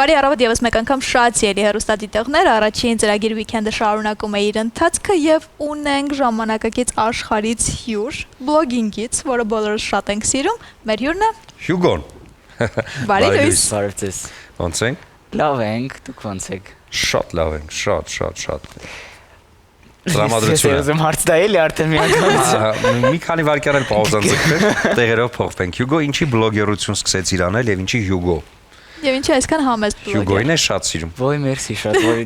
Բարի առավոտ եւս մեկ անգամ շատ սիրելի հեռուստադիտողներ, առաջին ծրագիր Weekend-ը շարունակում է իր ընթացքը եւ ունենք ժամանակակից աշխարհից հյուր, բլոգինգից, որը բոլորս շատ ենք սիրում, մեր հյուրն է Հյուգոն։ Բարի լույս։ Բարև ձեզ։ Ոնց ենք։ Լավ ենք, դուք ոնց եք։ Շատ լավ ենք, շատ։ Տրամադրությունը։ Ես հարց դա էլի արդեն մի անգամ։ Մի քանի վայրկյան էլ պաուզան ձգտել, տեղերով փոխվենք։ Հյուգո ինչի բլոգերություն սկսեցիր անել եւ ինչի Հյուգո։ Եւ ինչի այսքան համեստ բլոգեր։ Հյուգոին է շատ սիրում։ Ոյ, մերսի շատ, որ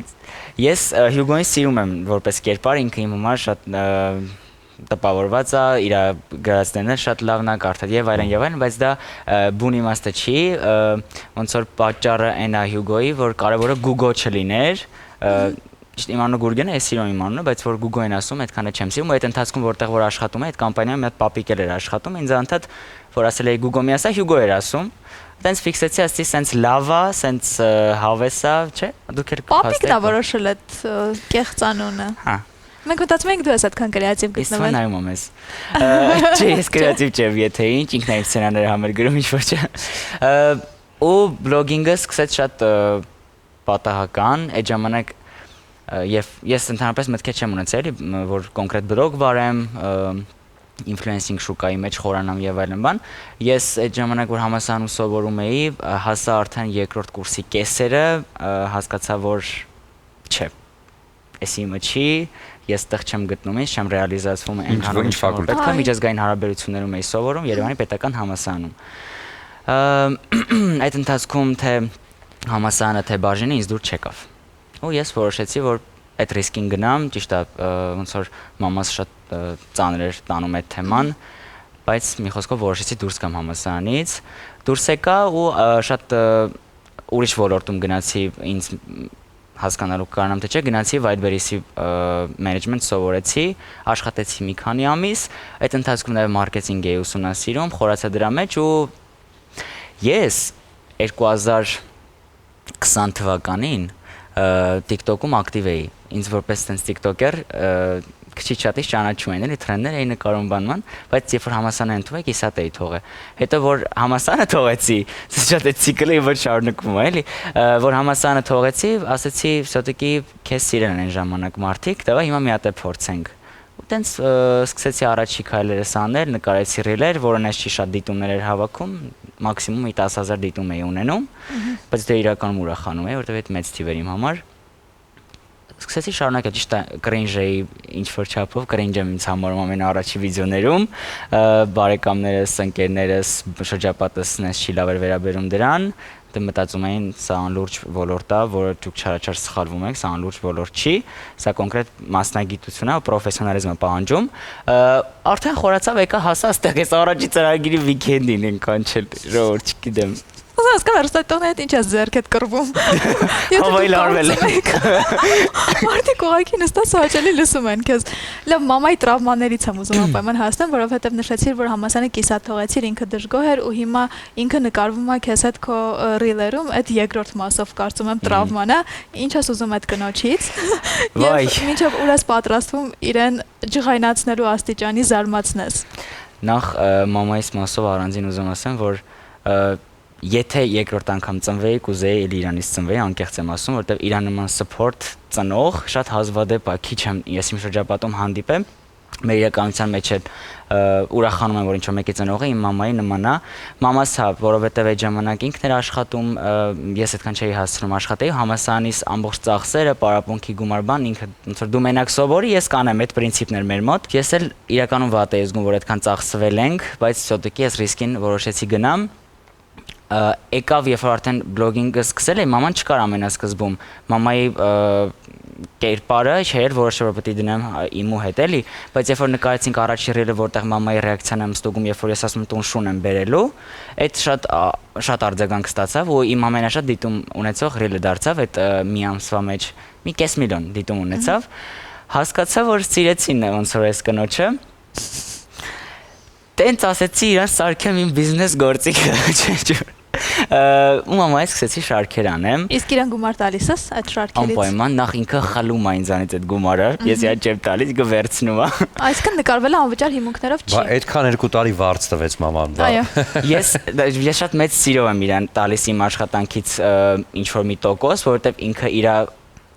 ես Հյուգոին սիրում եմ որպես կերպար, ինքը իմ համար շատ տպավորված է, իր գրածներն շատ լավն է կարդալ եւ այլն, բայց դա բուն իմաստը չի, ոնց որ պատճառը այն է Հյուգոյի, որ կարևորը Գուգո չլիներ, իմ անունը Գուրգեն է, ես սիրում իմ անունը, բայց որ Գուգո են ասում, այդքան չեմ սիրում, ու այդ ընթացքում որտեղ որ աշխատում է, այդ կամպանիայում մի հատ պապիկ էր աշխատում, ինձ անդադ որ ասել էի Գուգո մի ասա, Հյուգո էր ասում, այդպես ֆիքսեցի, ասեցի, սենց լավ է, սենց հավես է, չէ՞, դուք եք Պապիկն է որոշել այդ կեղծ անունը։ Հա։ Մենք մտածում ենք դու ես այդքան կրեատիվ գտնվել։ Իսկ նայում եմ ես։ Չէ, ես կրեատիվ չեմ, եթե ինչ, ինքն է սցենարները համար գրում ինչ-որ չէ։ Ու բլոգինգը սկսեց շատ պատահական, այդ ժամանակ եւ ես ընդհանրապես մտքեր չեմ ունեցել, որ կոնկրետ բլոգ վարեմ, ինֆլուենսինգ շուկայի մեջ խորանամ եւ այլն բան։ Ես այդ ժամանակ որ համալսարանում սովորում էի, հասա արդեն երկրորդ կուրսի կեսերը, հասկացա որ չէ։ Էս իմը չի, ես տեղ չեմ գտնում ինձ, չեմ ռեալիզացվում այնքան ինչ ֆակուլտետ կա, միջազգային հարաբերություններում էի սովորում Երևանի պետական համալսարանում։ Այդ ընթացքում թե համալսարանը թե բաժինը ինձ դուր չեկավ։ Ու ես որոշեցի որ այդ ռիսկին գնամ, ճիշտ է, ոնց որ մամաս շատ ծանր էր տանում այդ թեման, բայց մի խոսքով որոշեցի դուրս գամ համալսարանից, դուրս եկա ու շատ ուրիշ ոլորտում գնացի ինձ հասկանալու կարողանամ թե չէ, գնացի Wildberries-ի management սովորեցի, աշխատեցի մի քանի ամիս, այդ ընթացքում նաև մարքեթինգ էի ուսումնասիրում, խորացա դրա մեջ ու ես 2020 թվականին TikTok-ում ակտիվ էի, ինձ որպես տենց TikToker քիչ շատից ճանաչում էին, էլի թրենդներ էին նկարում բանման, բայց երբ որ համասարանը ընդունվեք, ես հատ էի թողել։ Հետո որ համասարանը թողեցի, շատ է ցիկլը որ շարունակվում է, էլի, որ համասարանը թողեցի, ասեցի, «Սոտիկի քեզ սիրեն են ժամանակ մարդիկ, դավա հիմա մի հատ է փորձենք»։ Ու տենց սկսեցի առաջի քայլերս անել, նկարեցի ռիլեր, որը նես չի շատ դիտումներ էր հավաքում, մաքսիմում 10,000 դիտում էի ունենում, բայց դա իրականում ուրախանում է, որտեղ այդ մեծ թիվ էր իմ համար։ Սկսեցի շարունակել, ճիշտ է, կրինժ էի ինչ-որ չափով, կրինջ եմ ինձ համարում ամենաառաջի վիդեոներում, բարեկամներս, ընկերներս, շրջապատս նես չի լավ էր վերաբերում դրան, դե մտածում էին սա անլուրջ ոլորտ է, որը դուք չարաչար սխալվում եք, սա անլուրջ ոլորտ չի, սա կոնկրետ մասնագիտություն է ու պրոֆեսիոնալիզմ է պահանջում։ Արդեն խորացավ եկա հասա այստեղ ես առաջի ծրագիրի վիքենդին ենքան չել, ժողովուրդ չգիտեմ։ Հասկան հեռուստադիտողների հետ ինչ ես ձեռք հետ կռվում։ Հավայլ արվել եք։ Մարդիկ ուղղակի նստած հաճելի լսում են քեզ։ Լավ, մամայի տրավմաներից եմ ուզում անպայման հասնել, որովհետև նշեցիր, որ համասարանը կիսա թողեցիր, ինքը դժգոհ էր ու հիմա ինքը նկարվում է քեզ հետ քո ռիլերում, այդ երկրորդ մասով կարծում եմ տրավման է։ Ինչ ես ուզում այդ կնոջից։ Եվ մինչև ուր ես պատրաստվում իրեն ջղայնացնելու աստիճանի զարմացնես։ Նախ մամայիս մասով առանձին ուզում ասեմ, որ եթե երկրորդ անգամ ծնվեի, կուզեի էլի Իրանից ծնվեի, անկեղծ եմ ասում, որովհետև Իրան նման support ծնող շատ հազվադեպ է, քիչ եմ ես իմ շրջապատում հանդիպեմ, մեր իրականության մեջ էլ ուրախանում եմ, որ ինչ-որ մեկի ծնողը իմ մամայի նման է, մամաս հա, որովհետև այդ ժամանակ ինքն էր աշխատում, ես այդքան չէի հասցնում աշխատեի, համալսարանից ամբողջ ծախսերը, պարապմունքի գումար բան, ինքը ոնց որ դու մենակ սովորի, ես կանեմ, այդ պրինցիպն էր մեր մոտ, ես էլ իրականում վատ էի զգում, որ այդքան ծախսվել ենք, բայց սոտիկի ես ռիսկին որոշեցի գնամ եկավ երբ որ արդեն բլոգինգը սկսել էի, մաման չկար ամենասկզբում, մամայի կերպարը չէր, որոշել որ պետք է դնեմ իմու հետ էլի, բայց երբ որ նկարեցինք առաջի ռիլը, որտեղ մամայի ռեակցիան եմ ստուգում, երբ որ ես ասում եմ տուն շուն եմ բերելու, այդ շատ արձագանք ստացավ ու իմ ամենաշատ դիտում ունեցող ռիլը դարձավ, այդ մի ամսվա մեջ մի կես միլիոն դիտում ունեցավ, հասկացա որ սիրեցին ոնց որ այս կնոջը Տենց ասեցի իրան սարքեմ իմ բիզնես գործիքը, ու մամայից սկսեցի շարքեր անեմ։ Իսկ իրան գումար տալիս ես այդ շարքերից։ Անպայման նախ ինքը խլում է ինձանից այդ գումարը, ես իրա չեմ տալիս, գվերցնում է։ Այսինքն նկարվելը անվճար հիմունքներով չի։ Բա այդքան 2 տարի վարձ տվեց մաման, բա։ Այո։ Ես շատ մեծ սիրով եմ իրան տալիս իմ աշխատանքից ինչ որ մի տոկոս, որովհետև ինքը իրա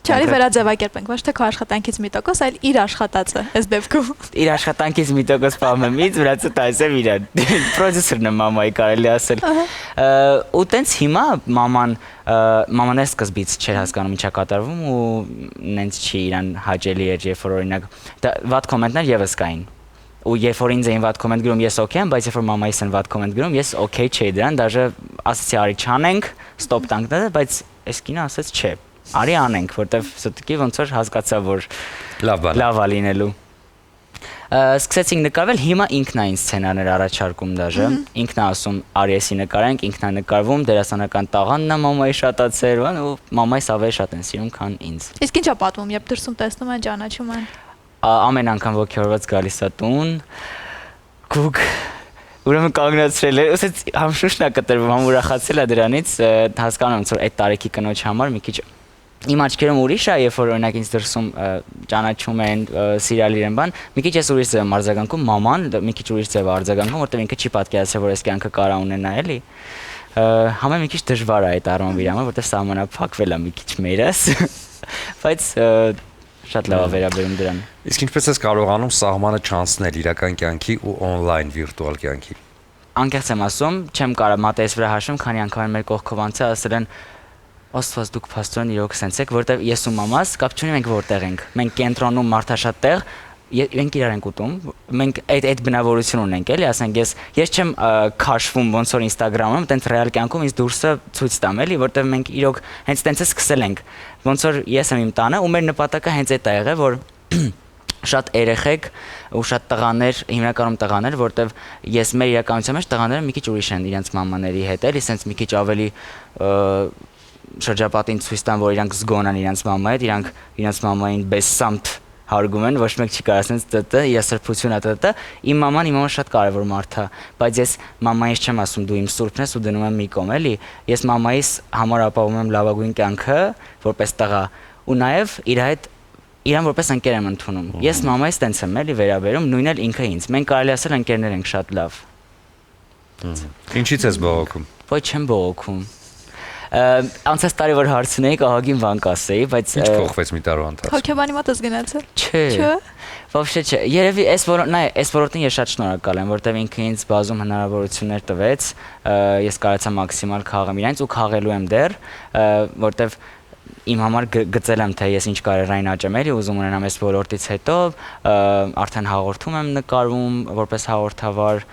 Չարի վերաձևակերպենք, ոչ թե քո աշխատանքից մի տոկոս, այլ իր աշխատածը, այս դեպքում։ իր աշխատանքից մի տոկոս պահում եմ, վրացը տալիս եմ իրան։ Պրոդյուսերն է մամայի կարելի ասել։ Ու տենց հիմա մաման է սկզբից չէր հասկանում ինչա կատարվում ու նենց չի իրան հաճելի էր, երբ որ օրինակ վատ կոմենտներ եւս կային։ Ու երբ որ ինձ էին վատ կոմենտ գրում, ես օքեյ եմ, բայց երբ որ մամայիս են վատ կոմենտ գրում, ես օքեյ չէի դրան, դաժե ասացի արի չանենք, ստոպ տանք դա, բայց այս կինը ասաց չէ։ Արի անենք, որտեվ սոտիկի ոնց որ հասկացա, որ լավ է լինելու։ Սկսեցինք նկարվել, հիմա ինքն է ինձ սցենարներ առաջարկում դաժե, ինքն է ասում արի էսի նկարենք, ինքն է նկարվում, դերասանական տաղանն է մամայի շատացել, ու մամայիս ավելի շատ են սիրում, քան ինձ։ Իսկ ի՞նչ է պատմում, երբ դրսում տեսնում են, ճանաչում են։ Ամեն անգամ ոգևորված գալիս է տուն, գուգ ուրեմն կանգնացրել է, ասեց համշուշն է կտրվում, համ ուրախացել է դրանից, հասկանում եմ, որ այդ տարեքի կնոջ համար մի քիչ իմ աչքերում ուրիշ է, երբ որ օրինակ ինձ դրսում ճանաչում են, սիրալիր են բան, մի քիչ ես ուրիշ ձև եմ արձագանքում, մաման մի քիչ ուրիշ ձև է արձագանքում, որտեղ ինքը չի պատկերացրել, որ այս կյանքը կարա ունենա էլի։ Համը մի քիչ դժվար է այդ առումով իր համար, որտեղ սահմանափակվել է մի քիչ մերս, բայց շատ լավ է վերաբերում դրան։ Իսկ ինչպես ես կարողանում սահմանը չանցնել իրական կյանքի ու on-line վիրտուալ կյանքի։ Անկեղծ եմ ասում, չեմ կարող մատես վրա հաշվում, քանի անգամ մեր կողքով անցա ասել են Աստված դուք փաստորեն իրոք սենց եք, որտեվ ես ու մամաս կապ չունի մենք որտեղ ենք։ Մենք կենտրոնում մարդաշատ տեղ, մենք իրար ենք ուտում, մենք այդ բնավորություն ունենք, էլի, ասենք ես չեմ քաշվում ոնց որ Instagram-ում, տենց ռեալ կյանքում ինձ դուրսը ցույց տամ, էլի, որտեվ մենք իրոք հենց տենց է սկսել ենք։ Ոնց որ ես եմ իմ տանը ու մեր նպատակը հենց այդ է եղել, որ շատ երեխեք ու շատ տղաներ, հիմնականում տղաներ, որտեվ ես մեր իրականության մեջ տղաները մի քիչ ուրիշ են իրենց մամաների հետ, էլի, սենց մի քիչ ավելի շրջապատին ցույց տան, որ իրանք զգոն են իրանք մամայի հետ, իրանք իրենց մամային բեսամտ հարգում են, ոչ մեկ չի կարող ասենց ՏՏ, իր սրբությունն է ՏՏ, իմ մաման շատ կարևոր մարդ է, բայց ես մամայից չեմ ասում դու իմ սուրբն ես ու դնում եմ մի կողմ, էլի, ես մամայից համար ապահովում եմ լավագույն կյանքը, որպես տղա, ու նաև իր հետ իրան որպես ընկեր եմ ընդունում։ Ես մամայից տենց եմ էլի վերաբերում, նույնն էլ ինքը ինձ։ Մենք կարելի ասել ընկերներ ենք շատ լավ։ Ինչից ես բողոքում։ Ոչ չեմ բողոքում։ Անցած տարի որ հարցնեի, ահագին բան կասեի, բայց Ինչ փոխվեց մի տարվա ընթացքում։ Հոգեբանի մոտ ես գնացել։ Չէ։ Вообще չէ։ Երևի այս ոլորտին ես շատ շնորհակալ եմ, որտեղ ինքը ինձ բազում հնարավորություններ տվեց, ես կարողացա մաքսիմալ քաղեմ իրանից ու քաղելու եմ դեռ, որտեղ իմ համար գծել եմ թե ես ինչ կարիերային աճեմ էլի ուզում ունենամ այս ոլորտից հետո, արդեն հաղորդում եմ նկարվում որպես հաղորդավար,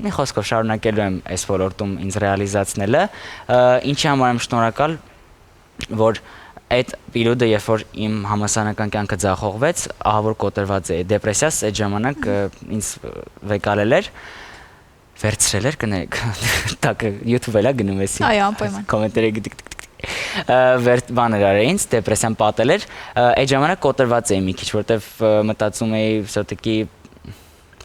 մի խոսքով շարունակելու եմ այս ոլորտում ինձ ռեալիզացնելը, ինչի համար եմ շնորհակալ, որ այդ պիրոդը, երբ որ իմ համասանական կյանքը ձախողվեց, ահա որ կոտրված էի դեպրեսիաս, այդ ժամանակ ինձ վեկալել էր, վերցրել էր, կներեք, տակ YouTube-ել է գնում էսի։ Այո, անպայման։ Կոմենտները բաներ արեի ինձ, դեպրեսիան պատել էր, այդ ժամանակ կոտրված էի մի քիչ, որտեվ մտածում էի սոտիկի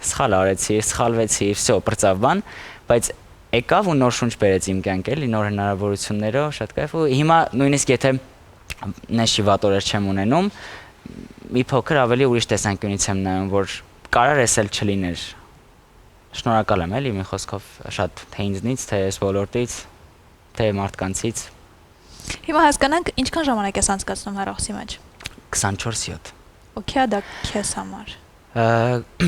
սխալ արեցի, սխալվեցի, վсё, պրծավ բան, բայց եկավ ու նոր շունչ բերեց իմ կյանք էլի, նոր հնարավորություններով, շատ կայֆ ու հիմա նույնիսկ եթե նեշի վատ օրեր չեմ ունենում, մի փոքր ավելի ուրիշ տեսանկյունից եմ նայում, որ կարար էս էլ չլիներ։ Շնորհակալ եմ էլի մի խոսքով շատ թե ինձնից, թե այս ոլորտից, թե մարդկանցից։ Հիմա հասկանանք ինչքան ժամանակ ես անցկացնում հեռախոսի մեջ։ 24/7։ Okay, դա քեզ համար։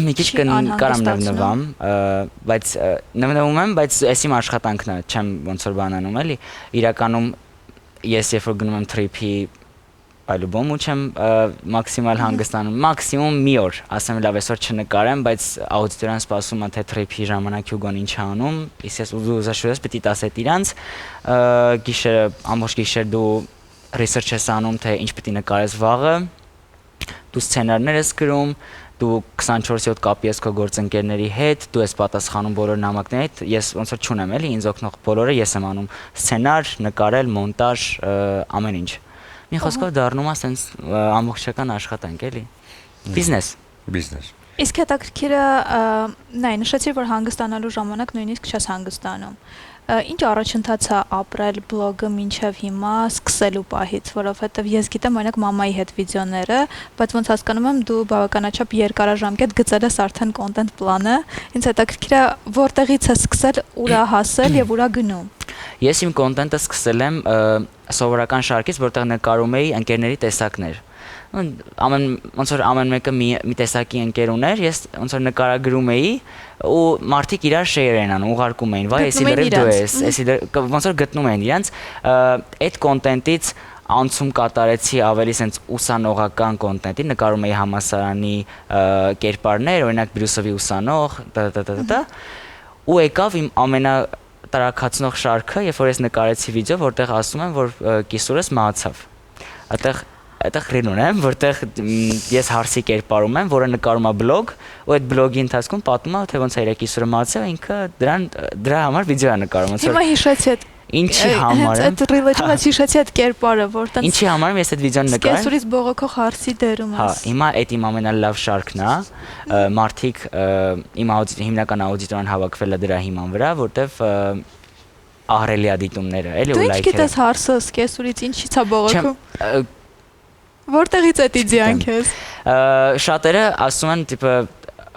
Մի քիչ կարամ նվնվամ, բայց նվնվում եմ, բայց այս իմ աշխատանքն է, չեմ ոնց որ բանանում էլի։ Իրականում ես երբ որ գնում եմ trip-ի այլուբոմ ու չեմ մաքսիմալ հանգստանում, մաքսիմում մի օր, ասեմ լավ այսօր չնկարեմ, բայց աուդիտորան սպասում է թե trip-ի ժամանակ Հյուգոն ինչ է անում, իսկ ես ուզաշուրես պիտի տասետ իրանց, գիշերը, ամբողջ գիշեր դու research ես անում, թե ինչ պիտի նկարես վաղը, դու սցենարներ ես գրում, դու 24/7 կապի ես քո գործընկերների հետ, դու ես պատասխանում բոլոր նամակների հետ, ես ոնց որ չունեմ էլի, ինձ օգնող բոլորը ես եմ անում, սցենար, նկարել, մոնտաժ, ամեն ինչ։ Մի խոսքով դառնում է սենց ամբողջական աշխատանք էլի։ Բիզնես։ Բիզնես։ Իսկ հետաքրքիրը նայ նշեցի, որ հանգստանալու ժամանակ նույնիսկ չես հանգստանում։ Ինչ առաջընթաց է ապրել բլոգը մինչև հիմա սկսելու պահից, որովհետև ես գիտեմ օրինակ մամայի հետ վիդեոները, բայց ոնց հասկանում եմ դու բավականաչափ երկարաժամկետ գծել ես արդեն կոնտենտ պլանը, ինձ հետաքրքիր է որտեղից է սկսել, ուր է հասել եւ ուր է գնում։ Ես իմ կոնտենտը սկսել եմ սովորական շարքից, որտեղ նկարում էի ընկերների տեսակներ։ Ոնց որ ամեն մեկը մի տեսակի ընկեր ուներ, ես ոնց որ նկարագրում էի ու մարդիկ իրար շեյր են անում, ուղարկում էին, վայ, էսի լրիվ դու ես, էսի ոնց որ գտնում են իրենց, այդ կոնտենտից անցում կատարեցի ավելի սենց ուսանողական կոնտենտի, նկարում էի համալսարանի կերպարներ, օրինակ Բրյուսովի ուսանող, ու եկավ իմ ամենատարածնող շարքը, երբ որ ես նկարեցի վիդեո, որտեղ ասում եմ, որ կիսուրս մահացավ։ Այդտեղ ռիլ ունեմ, որտեղ ես հարսի կերպարում եմ, որը նկարում է բլոգ, ու այդ բլոգի ընթացքում պատմում է, թե ոնց է իր կիսուրը մահացավ, ինքը դրա համար վիդեո է նկարում։ Հիմա հիշեցի այդ ինչի համար եմ։ Այդ ռիլը ջոց հիշեցի այդ կերպարը, որտեղ ինչի համար եմ ես այդ վիդեոն նկարել։ Սկեսուրից բողոքող հարսի դերում ես։ Հա, հիմա այդ իմ ամենալավ շարքն է, մարդիկ իմ հիմնական աուդիտորան հավաքվել է դրա հիման վրա, որտեվ ահռելի է դիտումները, էլի ու լայքերը։ Դու ինչ գիտես հարսը սկեսուրից ինչի՞ց է բողոքում։ Որտեղից է իդեան քեզ։ Շատերը ասում են տիպը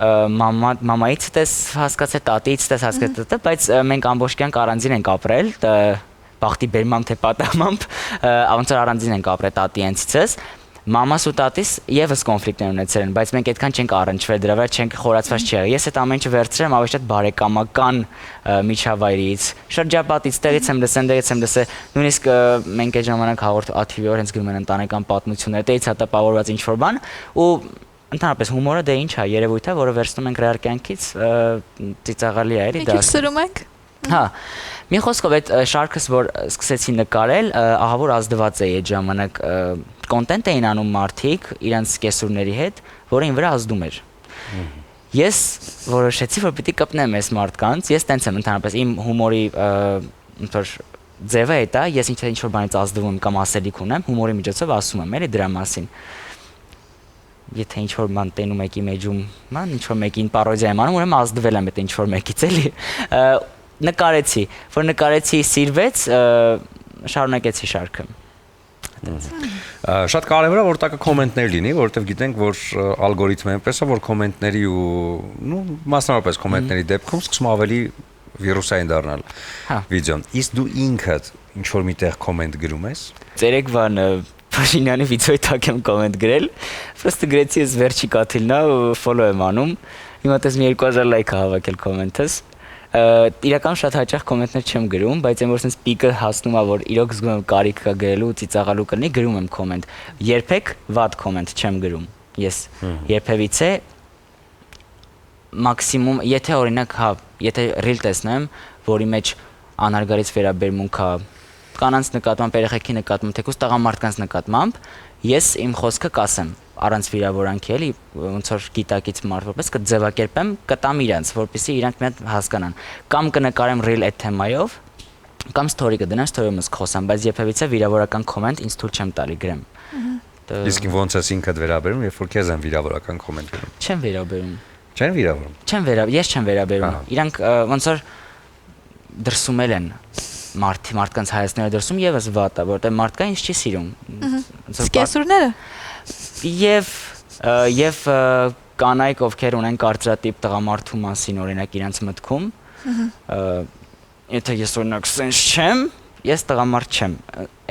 մամայից դες հասկացել, տատից դες հասկացել, բայց մենք ամբողջական առանձին ենք ապրել, բախտի բերմամբ թե պատահմամբ, ոնց որ առանձին ենք ապրել տատի ենցից։ Մամաս ու տատիս եւս կոնֆլիկտներ ունեցել են, բայց մենք այդքան չենք առնչվել դրա վրա, չենք խորացված չի եղել։ Ես այդ ամեն ինչը վերցրել եմ ավելի շատ բարեկամական միջավայրից, շրջապատից, տեղից եմ լսել, նույնիսկ մենք այդ ժամանակ հաղորդ աթիվի օր հենց գրում են ընտանեկան պատմություններ, դեից հա տպավորված ինչ-որ բան, ու ընդհանրապես հումորը դե ինչ է, երևույթ է, որը վերցնում ենք ռեալ կյանքից, ծիծաղալի է, էլի դա։ Ինչ սրում ենք։ Հա, մի խոսքով այդ շարքս, որ սկսեցի նկարել, ահավոր ազդված է այդ ժամանակ կոնտենտ էին անում մարդիկ իրենց կեսուրների հետ, որը ինձ վրա ազդում էր։ Ես որոշեցի, որ պիտի կպնեմ այս մարդկանց, ես տենց եմ ընդհանրապես իմ հումորի ոնց որ ձևը է դա, ես ինչ-որ բանից ազդվում եմ կամ ասելիք ունեմ, հումորի միջոցով ասում եմ, էլի դրա մասին։ Եթե ինչ-որ բան տենում եկի մեջում, ման ինչ-որ մեկին պարոդիա եմ անում, ուրեմն ազդվել եմ այդ ինչ-որ մեկից, էլի։ Նկարեցի, որ նկարեցի սիրվեց, շարունակեցի շարքը։ Շատ կարևոր է որ տակը կոմենտներ լինի, որովհետև գիտենք, որ ալգորիթմը այնպես է, որ կոմենտների ու մասնավորապես կոմենտների դեպքում սկսում ավելի վիրուսային դառնալ վիդեոն։ Իսկ դու ինքդ ինչ որ միտեղ կոմենտ գրում ես։ Ցերեկվան Փաշինյանի վիդեոյի տակ եմ կոմենտ գրել, просто գրեցի ես վերջի կաթիլն է ու ֆոլո եմ անում։ Հիմա տես մի 2000 լայք է հավաքել կոմենտս։ Իրական շատ հաճախ կոմենտներ չեմ գրում, բայց այն որ sense պիկը հասնում է, որ իրոք զգում եմ կարիք կա գրելու, ծիծաղալու կլինի, գրում եմ կոմենտ։ Երբեք վատ կոմենտ չեմ գրում։ Ես երբևիցե մաքսիմում, եթե օրինակ, հա, եթե ռիլ տեսնեմ, որի մեջ անարգարից վերաբերմունք կա կանանց նկատմամբ, երեխեքի նկատմամբ, թեկուզ տղամարդկանց նկատմամբ, ես իմ խոսքը կասեմ, առանց վիրավորանքի էլի, ոնց որ գիտակից մարդ որպես կձևակերպեմ, կտամ իրանց, որպեսզի իրանք մի հատ հասկանան։ Կամ կնկարեմ ռիլ այդ թեմայով, կամ սթորի կդնեմ, սթորիում խոսամ, բայց երբևիցե վիրավորական կոմենտ ինձ թույլ չեմ տալի գրեմ։ Իսկ ոնց ես ինքդ վերաբերում, երբ որ քեզ են վիրավորական կոմենտ գրում։ Չեմ վերաբերում։ Չեն վիրավորում։ Ես չեմ վերաբերում։ Իրանք ոնց որ դրսում են մարդկանց հայացքները դրսում եւս վատ է, որտեղ մարդկա ինձ չի սիրում։ Սկեսուրները։ Եվ կանայք, ովքեր ունեն կարծրատիպ տղամարդու մասին, օրինակ իրենց մտքում, եթե ես օրինակ սենց չեմ, ես տղամարդ չեմ։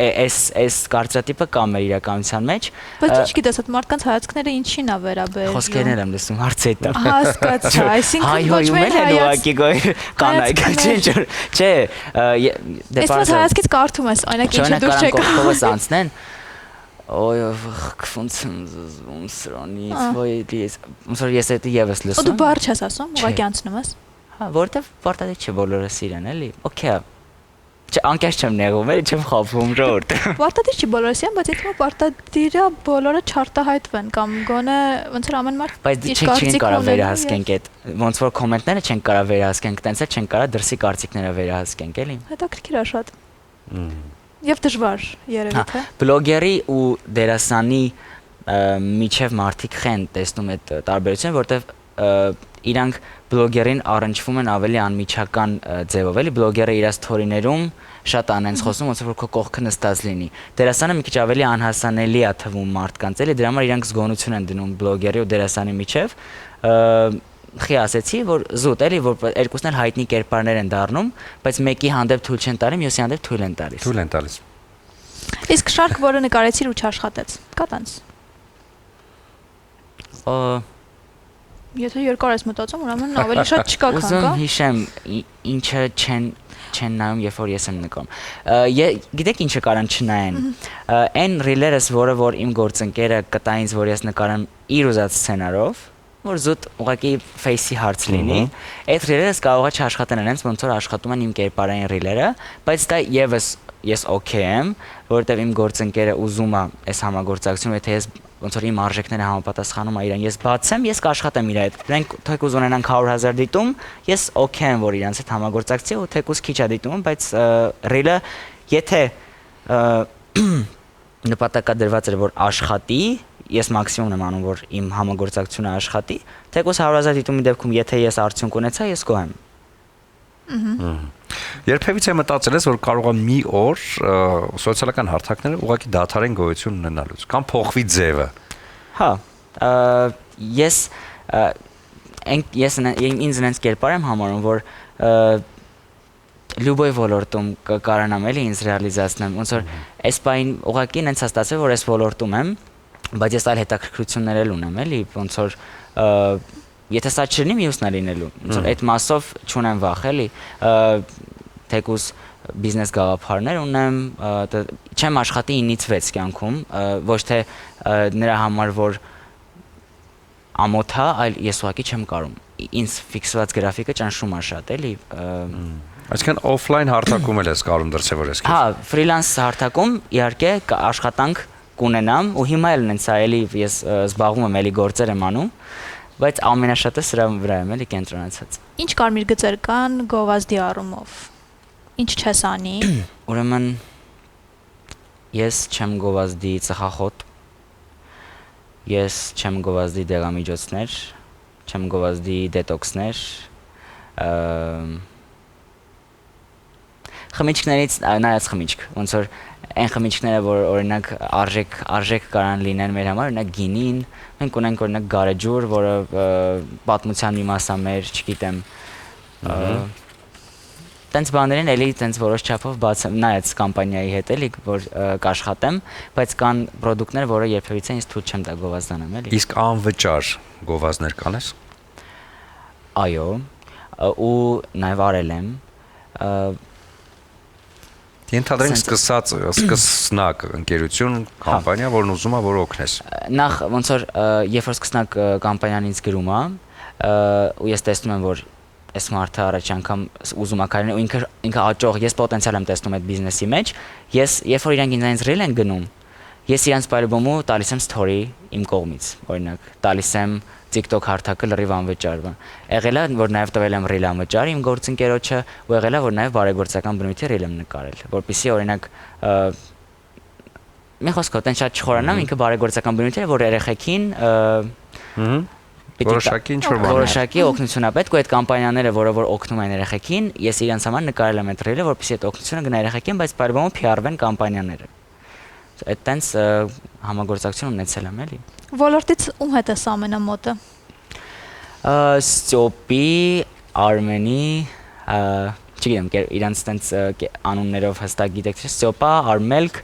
Այս կարծրատիպը կա մեր իրականության մեջ։ Բայց ինչ գիտես, այդ մարդկանց հայացքները ինչին է վերաբերվում։ Խոսքերներ եմ լսում, հարցը դա։ Հասկացա, այսինքն ոչ միայն կանայք, չէ, Այս հայացքից կարդում ես, օրինակ ինչը դուր չեք կողքովս անցնեն։ Ոյ, ոնց եմ զզվում սրանից, ոյ, ոնց որ ես այդ եւս լսում։ Դու բառ չես ասում, ուղղակի անցնում ես։ Հա, որտեվ պարտադիր չէ բոլորը սիրեն, էլի։ Okay։ Չէ, անկես չեմ նեղում, էլի չեմ խափում ժողովուրդ։ Պարտադիր չի բոլորը սիրեն, բայց եթե պարտադիր է բոլորը չարտահայտվեն կամ գոնե ոնց որ ամեն մարդ բայց չեն կարող վերահսկենք այդ ոնց որ կոմենտները չեն կարող վերահսկենք, տենց էլ չեն կարող դրսի կարծիքները վերահսկենք, էլի։ Հետաքրքիր է շատ։ Եվ դժվար երևի թե։ Բլոգերի ու դերասանի միջև մարդիկ խեն տեսնում այդ տարբերությունը, որտեվ իրանք բլոգերին առնչվում են ավելի անմիջական ձևով, էլի բլոգերը իր սթորիներում շատ անենց խոսում, ոնց որ քո կողքը նստած լինի։ Դերասանը մի քիչ ավելի անհասանելի է թվում մարդկանց, էլի դրա համար իրանք զգոնություն են դնում բլոգերի ու դերասանի միջև։ Խի ասեցի, որ զուտ էլի որ երկուսն էլ հայտնի կերպարներ են դառնում, բայց մեկի հանդեպ թույլ չեն տալիս, մյուսի հանդեպ թույլ են տալիս։ Թույլ են տալիս։ Իսկ շարք, որը նկարեցիր ու չաշխատեց, կա տենց։ Եթե երկար ես մտածում, ուրեմն ավելի շատ չկա, քան կա։ Ուզում հիշեմ, ինչը չեն նայում, երբ որ ես եմ նկարում։ Գիտեք ինչը կարան չնայեն։ Այն ռիլերս, որ իմ գործընկերը կտա ինձ, որ ես նկարեմ իր ուզած սցենարով, որ զուտ ուղղակի face-ի հարց լինի, այդ ռիլերս կարող է չաշխատեն այնպես, ոնց որ աշխատում են իմ կերպարային ռիլերը, բայց դա եւս ես okay եմ, որովհետեւ իմ գործընկերը ուզում է այս համագործակցությունը, եթե ես ոնց որ իմ արժեքները համապատասխանում է իրան, ես բացեմ, ես կաշխատեմ իր հետ։ Դրանք թեկուզ ունենան 100,000 դիտում, ես okay եմ, որ իրանց հետ համագործակցի ու թեկուզ քիչ է դիտում, բայց ռիլը եթե նպատակադրված էր որ աշխատի, ես մաքսիմումն եմ անում, որ իմ համագործակցությունը աշխատի, թեկուզ 100,000 դիտումի դեպքում եթե ես արդյունք ունեցա, ես գոհ եմ։ Երբևիցե մտածել ես, որ կարող է մի օր սոցիալական հարթակները ուղղակի դադարեն գոյություն ունենալուց, կամ փոխվի ձևը։ Հա, ես ինձ նենց կերպար եմ համարում, որ լյուբոյ ոլորտում կարանամ էլի ինձ ռեալիզացնեմ, ոնց որ այս պայն ուղղակի նենց հաստատվել, որ այս ոլորտում եմ, բայց ես այլ հետաքրքրություններ էլ ունեմ, էլի, ոնց որ եթե սա չլինի, մյուսն է լինելու, ոնց որ այդ մասով չունեմ վախ, էլի, թեկուզ բիզնես գաղափարներ ունեմ, չեմ աշխատի 9-ից 6 կյանքում, ոչ թե նրա համար, որ ամոթ է, այլ ես ուղղակի չեմ կարում, ինձ ֆիքսված գրաֆիկը ճնշում է շատ, էլի։ Այսինքն օֆլայն հարթակում էլ ես կարում դրսևորես։ Հա, ֆրիլանս հարթակում իհարկե աշխատանք կունենամ ու հիմա էլ նենց էլի ես զբաղվում եմ էլի գործեր եմ անում, բայց ամենաշատը սրա վրա եմ էլի կենտրոնացած։ Ինչ կարմիր գծեր կան գովազդի առումով։ Ինչ չես անի։ Ուրեմն ես չեմ գովազդի ծխախոտ, ես չեմ գովազդի դեղամիջոցներ, չեմ գովազդի դետոքսներ, խմիչքներից նայած խմիչք, ոնց որ այն խմիչքները, որ օրինակ արժեք կարան լինեն մեր համար, օրինակ գինին, մենք ունենք օրինակ գարեջուր, որը պատմության մի մաս է մեր, չգիտեմ, տենց բաներին էլի տենց որոշ չափով բացեմ, նայած կամպանիայի հետ էլի, որ կաշխատեմ, բայց կան պրոդուկտներ, որը երբևիցե ինձ թույլ չեմ տա գովազդանամ, էլի։ Իսկ անվճար գովազդներ կանես։ Այո, ու նաև արել եմ։ Ենթադրենք սկսնակ ընկերություն, կամպանիա, որն ուզում է, որ օգնես։ Նախ ոնց որ երբ որ սկսնակ կամպանիան ինձ գրում է, ու ես տեսնում եմ, որ այս մարդը առաջ անգամ ուզում է քայլել ու ինքը աճող, ես պոտենցիալ եմ տեսնում այդ բիզնեսի մեջ, ես երբ որ իրանք ինձ ռիլ են գնում, ես իրանց պայլբոմու տալիս եմ story իմ կողմից, օրինակ, տալիս եմ TikTok հարթակը լրիվ անվճար բան։ Եղել է, որ նաև տվել եմ ռիլ անվճար իմ գործընկերոջը, ու եղել է, որ նաև բարեգործական բնույթի ռիլ եմ նկարել, որպեսզի օրինակ մի խոսքով տեն շատ չխորանամ, ինքը բարեգործական բնույթ է, որ երեխեքին որոշակի օգնություն է պետք ու այդ կամպանիաները, որը որ օգնում են երեխեքին, ես իրենց համար նկարել եմ այդ ռիլը, որպեսզի այդ օգնությունը գնա երեխեքին, բայց բարբամը PR-վեն կամպանիաները։ Այդ տենց համագործակցություն ունեցել եմ, էլի։ Ոլորտից ում հետ ես ամենամոտը։ Ստյոպի, Արմենի, չգիտեմ, իրանց տենց անուններով հստակ գիտեք, Ստյոպա, Արմելք,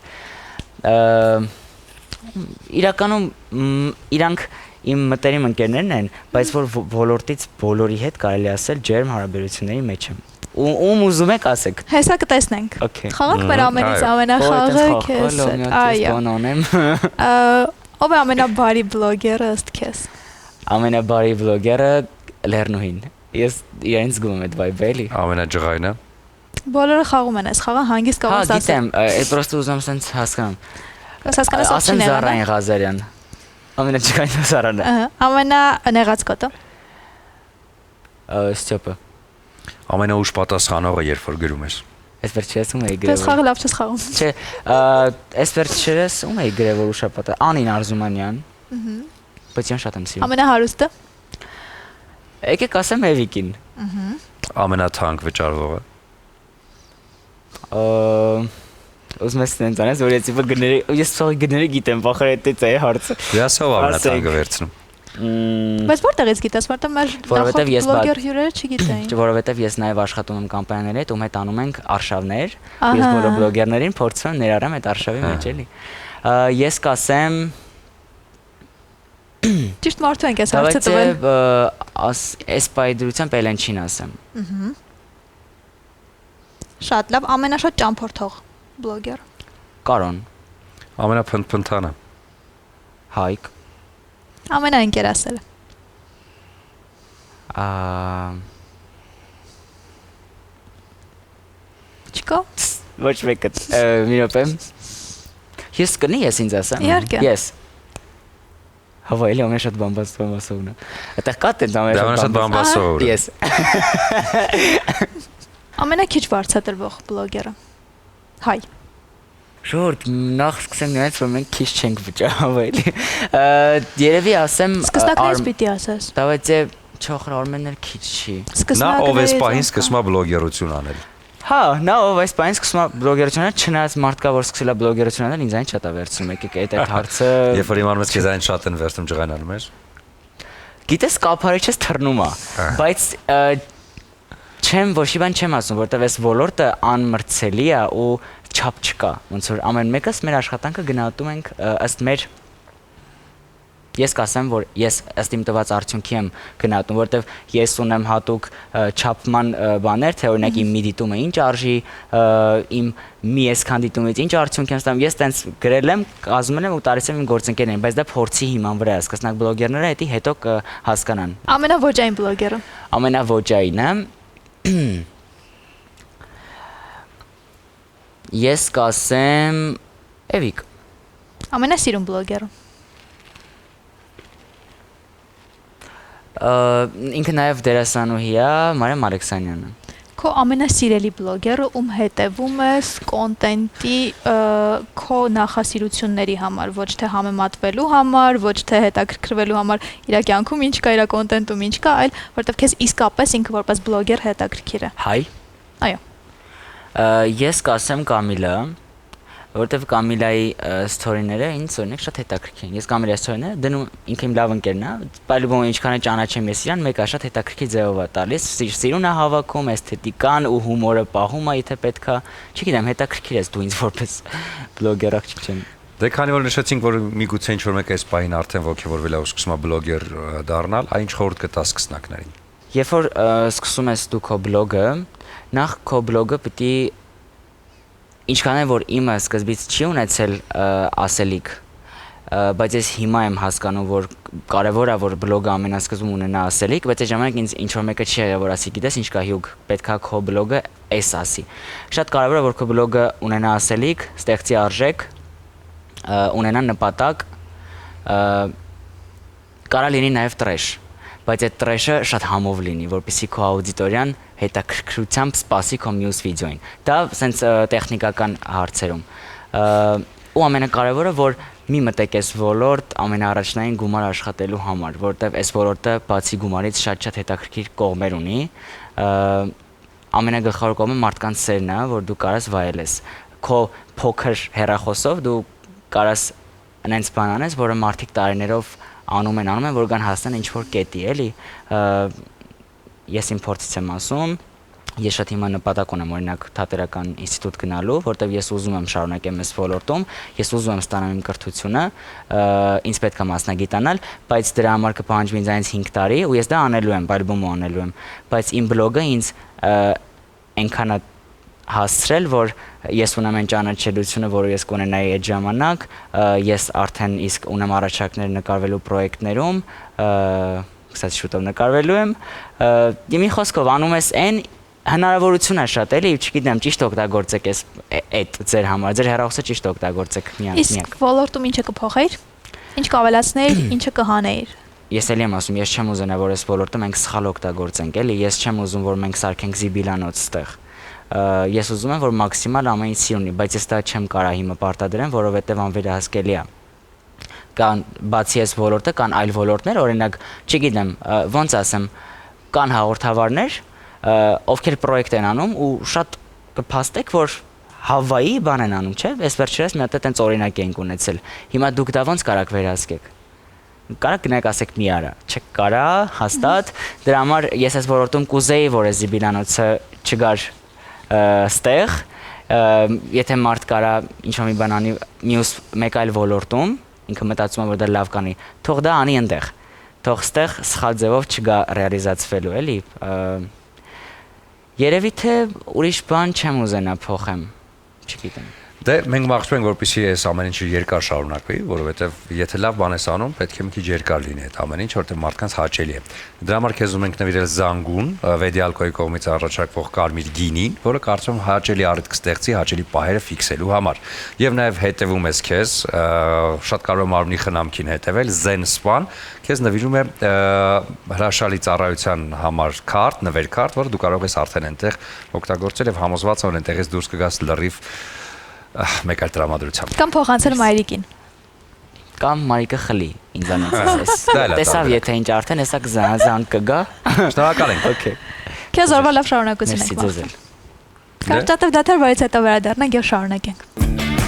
իրականում իրանք իմ մտերիմ ընկերներն են, բայց որ ոլորտից բոլորի հետ կարելի ասել ջերմ հարաբերությունների մեջ եմ։ Ում ուզում եք ասեք։ Հեսա կտեսնենք։ Խաղանք մեր ամենից ամենախաղը քեզ։ Այո։ Ով է ամենաբարի բլոգերը ըստ քեզ։ Ամենաբարի բլոգերը Լեռնուհին։ Ես իրենց զգում եմ այդ vibe-ը էլի։ Ամենաջղայինը։ Բոլորը խաղում են այս խաղը, հանգիստ կարող ասել։ Հա, գիտեմ, այդ պրոստը ուզում ասենց հասկանամ։ Հասկանաս ասեն Զարային Ղազարյան։ Ամենաջղայինը Զարան է։ Ամենանեղած կոտը։ Ստյոպը։ Ամենաուշ պատասխանողը երբ որ գրում ես։ Այսպես չես ում էի գրել։ Ես խաղը լավ չես խաղում։ Չէ, այսպես չես ում էի գրել որ ուշապատը Անին Արզումանյան։ Բայց ես շատ եմ սիրում։ Ամենահարուստը։ Եկեք ասեմ Էվիկին։ Ամենաթանկ վճարվողը։ Ուզում ես տենց անես, որ ես գները գիտեմ, բախր էտեց է հարցը։ Ես ով ամենաթանկը վերցնում։ Բայց որտեղից գիտես, որտեղ մեր Որովհետև ես բլոգեր հյուրերը չգիտեին։ Որովհետև ես նաև աշխատում եմ կամպանիաների հետ, ում հետ անում ենք արշավներ, ես բոլոր բլոգերներին փորձում եմ ներառամ այդ արշավի մեջ էլի։ Ես կասեմ Ճիշտ մարդու ենք այս հարցը տվել։ Այս պայդրությամբ Էլենչին ասեմ։ Շատ լավ, ամենաշատ ճամփորդող բլոգեր։ Կարոն, Ամենափնթփնթանը։ Հայկ, Ամենաընկերասելը։ Չկա։ Ոչ մեկը, մի րոպե։ Ես կնի ես ինձ ասեմ։ Իհարկե։ Ես։ Հավա էլի ամենաշատ բամբասովն է։ Այդտեղ կա տենց Ամենաշատ բամբասով։ Ես։ Ամենաքիչ վարձատրվող բլոգերը։ Հայ։ Շորտ, նախ սկսեմ նրանց, որ մենք քիչ չենք վճարում էլի։ Երևի ասեմ Սկսնակներից պիտի ասես։ Դավայցե չոխր Արմեններ քիչ չի։ Նա ով էս պահին սկսում է բլոգերություն անել։ Հա, նա ով այս պահին սկսում է բլոգերություն անել, չնայած մարդկա որ սկսել է բլոգերություն անել, ինձ այն շատ է վերցնում, եկեք այդ հարցը։ Երբ որ իմանում ես քեզ այն շատ են վերցնում ջղայնանում ես։ Գիտես կափարիչս թռնում է, բայց չեմ ոչ մի բան չեմ ասում, որտեվ այս ոլորտը անմրցելի է ու չափ չկա, ոնց որ ամեն մեկս մեր աշխատանքը գնահատում ենք ըստ մեր Ես կասեմ, որ ես ըստ իմ տված արդյունքի եմ գնահատում, որովհետև ես ունեմ հատուկ չափման բաներ, թե օրինակ իմ մի դիտումը ինչ արժի, իմ մի այսքան դիտումից ինչ արդյունք եմ ստանում, ես տենց գրել եմ, կազմել եմ ու տարել եմ իմ գործընկերներին, բայց դա փորձի հիման վրա է, սկսնակ բլոգերները հետի հետո կհասկանան։ Ամենավոճային բլոգերը։ Ամենավոճայինը Ես կասեմ Էվիկ։ Ամենասիրուն բլոգերը։ Ինքը նաև դերասանուհի է, Մարիամ Ալեքսանյանը։ Քո ամենասիրելի բլոգերը, ում հետևում ես կոնտենտի քո նախասիրությունների համար, ոչ թե համեմատվելու համար, ոչ թե հետաքրքրվելու համար իր կյանքում ինչ կա, իր կոնտենտում ինչ կա, այլ որովհետև քեզ իսկապես ինքը որպես բլոգեր հետաքրքիր է։ Հայ։ Այո։ Ես կասեմ Կամիլա, որովհետև Կամիլայի սթորիները ինձ օրինակ շատ հետաքրքիր են։ Ես Կամիլայի սթորիները դնում ինքը իմ լավ ընկերն է, բայց ինչքան է ճանաչեմ ես իրան, մեկը շատ հետաքրքիր ձևով է տալիս, սիրուն է հավաքում, էսթետիկան ու հումորը պահում է, եթե պետքա, չգիտեմ, հետաքրքիր ես դու ինձ որպես բլոգեր աղջիկ չեմ։ Դե քանի որ նշեցինք, որ միգուցե ինչ-որ մեկ այս պահին արդեն ոգևորվել է ու սկսում է բլոգեր դառնալ, այն ինչ խորհուրդ կտաս սկսնակներին։ Երբ որ սկսում ես դու քո բլոգը, նախ քո բլոգը պիտի Ինչքան է որ իմը սկզբից չի ունեցել ասելիք, բայց ես հիմա եմ հասկանում, որ կարևոր է որ բլոգը ամենասկզբում ունենա ասելիք, բայց այդ ժամանակ ինձ ինչ որ մեկը չի եղել որ ասի, գիտես ինչ կա հյուգ, պետքա քո բլոգը էս ասի։ Շատ կարևոր է որ քո բլոգը ունենա ասելիք, ստեղծի արժեք, ունենա նպատակ, կարա լինի նաև տրեշ, բայց այդ տրեշը շատ համով լինի, որպեսզի քո աուդիտորիան հետաքրքրությամբ սպասի քո մյուս վիդեոին։ Դա սենց տեխնիկական հարցերում։ Ու ամենակարևորը որ մի մտեք այս ոլորտ ամենաառաջնային գումար աշխատելու համար, որովհետև այս ոլորտը բացի գումարից շատ հետաքրքիր կողմեր ունի։ Ամենագլխավոր կողմը մարդկանց սերն է, որ դու կարաս վայելես։ Քո փոքր հեռախոսով դու կարաս այնպես բան անես, որը մարդիկ տարիներով անում են, որ կան հասնեն ինչ-որ կետի, էլի։ Ես իմ փորձից եմ ասում, ես շատ հիմա նպատակ ունեմ օրինակ թատերական ինստիտուտ գնալու, որտեղ ես ուզում եմ շարունակեմ այս ոլորտում, ես ուզում եմ ստանալ իմ կրթությունը, ինձ պետք է մասնագիտանալ, բայց դրա համար կպահանջվի ինձ այնց 5 տարի ու ես դա անելու եմ, բալբոմը անելու եմ, բայց իմ բլոգը ինձ այնքան է հասցրել, որ ես ունեմ այն ճանաչելիությունը, որը ես կունենայի այդ ժամանակ, ես արդեն իսկ ունեմ առաջարկներ նկարվելու պրոյեկտներում, կստացի շուտով նկարվելու եմ, մի խոսքով անում ես այն հնարավորություն է շատ էլի, չգիտեմ, ճիշտ օգտագործեք այդ ձեր համար, ձեր հեռախոսը ճիշտ օգտագործեք միակ։ Իսկ ոլորտում ինչը կփոխեիր, ինչ կավելացնեիր, ինչը կհանեիր։ Ես էլի եմ ասում, ես չեմ ուզենա, որ այս ոլորտը մենք սխալ օգտագործենք, էլի, ես չեմ ուզում, որ մենք սարքենք զիբիլանոց ստեղ։ Ես ուզում եմ, որ մաքսիմալ ամեն ինչ սիրունի, բայց ես դա չեմ կարա հիմա պարտադրեմ, որովհետև անվերահսկելի է։ Կան բացի այս ոլորտը, կան այլ ոլորտներ, օրինակ, չգիտեմ, ոնց ասեմ, կան հաղորդավարներ, ովքեր պրոյեկտ են անում ու շատ կփաստեք, որ Հավայի բան են անում, չէ՞, այս վերջերս մի հատ այդպես օրինակ ենք ունեցել։ Հիմա դուք դա ոնց կարաք վերահսկեք։ Կարաք գնաք ասեք մի արա, չկարա, հաստատ, դրա համար ես այս ոլորտում կուզեի, որ այս զիբիլանոցը չգար ստեղ, եթե մարդ կարա ինչ-որ մի բան անի մյուս մեկ այլ ոլորտում, ինքը մտածում է, որ դա լավ կանի, թող դա անի այնտեղ, թող ստեղ սխալ ձևով չգա ռեալիզացվելու, էլի։ Երևի թե ուրիշ բան չեմ ուզենա փոխեմ, չգիտեմ։ Դե մենք մաղթում ենք, որպեսզի այս ամեն ինչը երկար շարունակվի, որովհետև եթե լավ բան ես անում, պետք է մի քիչ երկար լինի այդ ամեն ինչ, որտեղ մարդկանց հաճելի է։ Դրա համար քեզ ուզում ենք նվիրել Զանգուն, Վեդիալկոյի կողմից առաջարկվող կարմիր գինին, որը կարծում հաճելի առիթ կստեղծի հաճելի պահերը ֆիքսելու համար։ Եվ նաև հետևում ես քեզ, շատ կարող է մարմնի խնամքին հետևել, Zen Spa-ն քեզ նվիրում է հրաշալի ծառայության համար քարտ, նվերքարտ, որը դու կարող ես արդեն այնտեղ օգտագործել եւ համոզված որ այնտեղից դուրս կգաս լրիվ մեկ այլ տրամադրությամբ։ Կամ փոխանցել մայրիկին։ Կամ մայրիկը խլի ինձանից էս։ Տեսավ եթե ինչ արդեն հեսա կզան կգա։ Շնորհակալ ենք։ Okay։ Քեզ օրվա լավ շարունակություն եք։ Մերսի ձեզ։ Կարճատև դադար, բայց հետո վերադառնանք եւ շարունակենք։